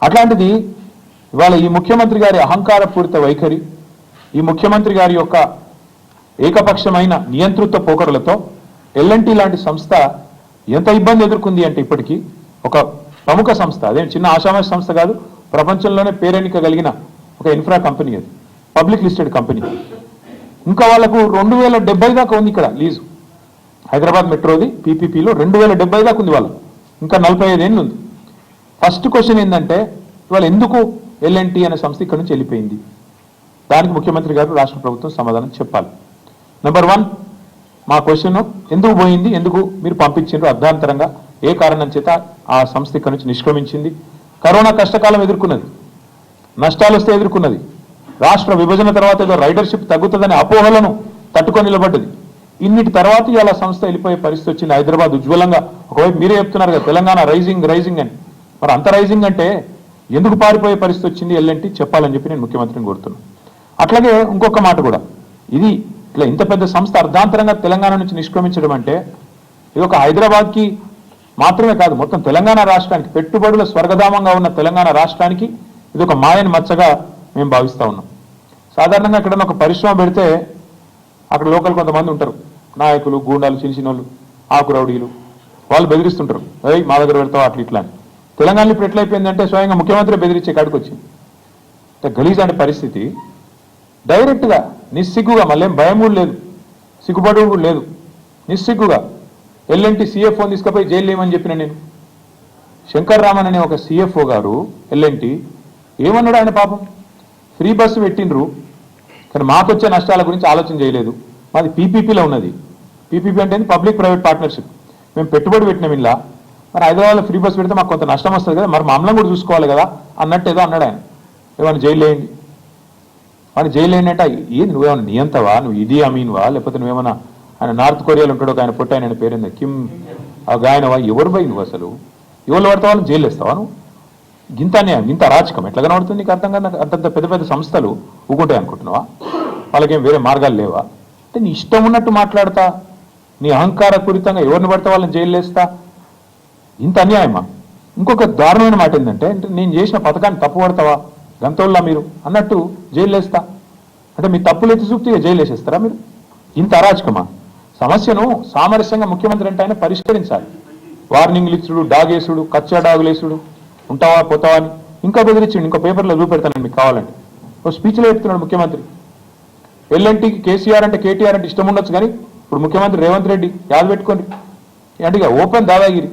అట్లాంటిది ఇవాళ ఈ ముఖ్యమంత్రి గారి అహంకారపూరిత వైఖరి, ఈ ముఖ్యమంత్రి గారి యొక్క ఏకపక్షమైన నియంతృత్వ పోకరులతో ఎల్ఎన్టీ లాంటి సంస్థ ఎంత ఇబ్బంది ఎదుర్కొంది అంటే ఇప్పటికీ ఒక ప్రముఖ సంస్థ, అదే చిన్న ఆషామాష సంస్థ కాదు, ప్రపంచంలోనే పేరెన్నిక కలిగిన ఒక ఇన్ఫ్రా కంపెనీ, అది పబ్లిక్ లిస్టెడ్ కంపెనీ. ఇంకా వాళ్లకు 2070 దాకా ఉంది ఇక్కడ లీజు. హైదరాబాద్ మెట్రోది పీపీపీలో 2070 దాకా ఉంది వాళ్ళకు, ఇంకా 45 ఏళ్ళు ఉంది. ఫస్ట్ క్వశ్చన్ ఏంటంటే ఇవాళ ఎందుకు ఎల్ఎన్టీ అనే సంస్థ ఇక్కడ నుంచి వెళ్ళిపోయింది? దానికి ముఖ్యమంత్రి గారు రాష్ట్ర ప్రభుత్వం సమాధానం చెప్పాలి. నెంబర్ 1, మా క్వశ్చన్ ఎందుకు పోయింది, ఎందుకు మీరు పంపించారు అర్ధాంతరంగా, ఏ కారణం చేత ఆ సంస్థ ఇక్కడ నుంచి నిష్క్రమించింది? కరోనా కష్టకాలం ఎదుర్కొన్నది, నష్టాలు వస్తే ఎదుర్కొన్నది, రాష్ట్ర విభజన తర్వాత ఏదో రైడర్షిప్ తగ్గుతుందనే అపోహలను తట్టుకొని నిలబడ్డది. ఇన్నిటి తర్వాత ఇలా సంస్థ వెళ్ళిపోయే పరిస్థితి వచ్చింది. హైదరాబాద్ ఉజ్వలంగా, ఒకవైపు మీరే చెప్తున్నారు కదా తెలంగాణ రైజింగ్ రైజింగ్ అని, మరి అంత రైజింగ్ అంటే ఎందుకు పారిపోయే పరిస్థితి వచ్చింది ఎల్ఎన్టీ చెప్పాలని చెప్పి నేను ముఖ్యమంత్రిని కోరుతున్నాను. అట్లాగే ఇంకొక మాట కూడా, ఇది ఇట్లా ఇంత పెద్ద సంస్థ అర్ధాంతరంగా తెలంగాణ నుంచి నిష్క్రమించడం అంటే ఇది ఒక హైదరాబాద్కి మాత్రమే కాదు, మొత్తం తెలంగాణ రాష్ట్రానికి, పెట్టుబడుల స్వర్గధామంగా ఉన్న తెలంగాణ రాష్ట్రానికి ఇది ఒక మాయని మచ్చగా మేము భావిస్తూ ఉన్నాం. సాధారణంగా ఎక్కడన్నా ఒక పరిశ్రమ పెడితే అక్కడ లోకల్ కొంతమంది ఉంటారు, నాయకులు, గూండాలు, చిన్నచిన్నోళ్ళు, ఆకురౌడీలు, వాళ్ళు బెదిరిస్తుంటారు, అయ్యి మా దగ్గర పెడతావు అట్లా ఇట్లా అని. తెలంగాణలో ఇప్పుడు ఎట్లయిపోయిందంటే స్వయంగా ముఖ్యమంత్రి బెదిరించే కాడికి వచ్చింది. గలీజ్ అనే పరిస్థితి డైరెక్ట్గా నిస్సిగ్గుగా, మళ్ళీ భయం కూడా లేదు, సిగ్గుపడు కూడా లేదు, నిస్సిగ్గుగా ఎల్ఎన్టీ సిఎఫ్ఓని తీసుకుపోయి జైలు ఏమని చెప్పిన నేను. శంకర్ రామన్ అనే ఒక సిఎఫ్ఓ గారు ఎల్ఎన్టీ ఏమన్నాడు? ఆయన పాపం ఫ్రీ బస్సు పెట్టిండ్రు, కానీ మాకు వచ్చే నష్టాల గురించి ఆలోచన చేయలేదు. మాది పీపీపీలో ఉన్నది, పీపీపీ అంటే పబ్లిక్ ప్రైవేట్ పార్ట్నర్షిప్, మేము పెట్టుబడి పెట్టినాం ఇలా, మరి హైదరాబాద్లో ఫ్రీ బస్సు పెడితే మాకు కొంత నష్టం వస్తుంది కదా, మరి మమ్మల్ని కూడా చూసుకోవాలి కదా అన్నట్టు ఏదో అన్నాడు ఆయన. ఏమన్నా జైలు వేయండి, వాడిని జైలు ఏంటంటే ఏంది నువ్వేమన్నా నియంతవా, నువ్వు ఇది అమీన్వా, లేకపోతే నువ్వేమన్నా ఆయన నార్త్ కొరియాలో ఉంటాడు ఒక ఆయన పుట్ట, ఆయన పేరుంది కిమ్ గాయనవా, ఎవరు పోయి నువ్వు అసలు ఎవరు పడతావు, వాళ్ళని జైలు వేస్తావా నువ్వు? గింత అన్యాయం, గింత అరాచకం ఎట్లా కనబడుతుంది నీకు అర్థం కాదు. అంతంత పెద్ద పెద్ద సంస్థలు ఊకుంటాయి అనుకుంటున్నావా? వాళ్ళకేం వేరే మార్గాలు లేవా? అంటే నీ ఇష్టం ఉన్నట్టు మాట్లాడతా, నీ అహంకారపూరితంగా ఎవరిని పడతా వాళ్ళని జైలు వేస్తా, ఇంత అన్యాయమా? ఇంకొక దారుణమైన మాట ఏంటంటే, నేను చేసిన పథకాన్ని తప్పు పడతావా గంతోళ్ళ మీరు అన్నట్టు జైలు వేస్తా అంటే మీ తప్పులు ఎత్తి చూపుతూ జైలు వేసేస్తారా మీరు? ఇంత అరాచకమా? సమస్యను సామరస్యంగా ముఖ్యమంత్రి అంటే ఆయన పరిష్కరించాలి. వార్నింగ్లు ఇచ్చుడు, డాగేసుడు, కచ్చా డాగులేసుడు, ఉంటావా పోతావా అని ఇంకా బెదిరించండి. ఇంకో పేపర్లో చూపెడతాను మీకు కావాలంటే. ఓ స్పీచ్లో చెప్తున్నాడు ముఖ్యమంత్రి, ఎల్ఎన్టీకి కేసీఆర్ అంటే కేటీఆర్ అంటే ఇష్టం ఉండొచ్చు, కానీ ఇప్పుడు ముఖ్యమంత్రి రేవంత్ రెడ్డి యాద పెట్టుకోండి అంటే ఓపెన్ దాదాగిరి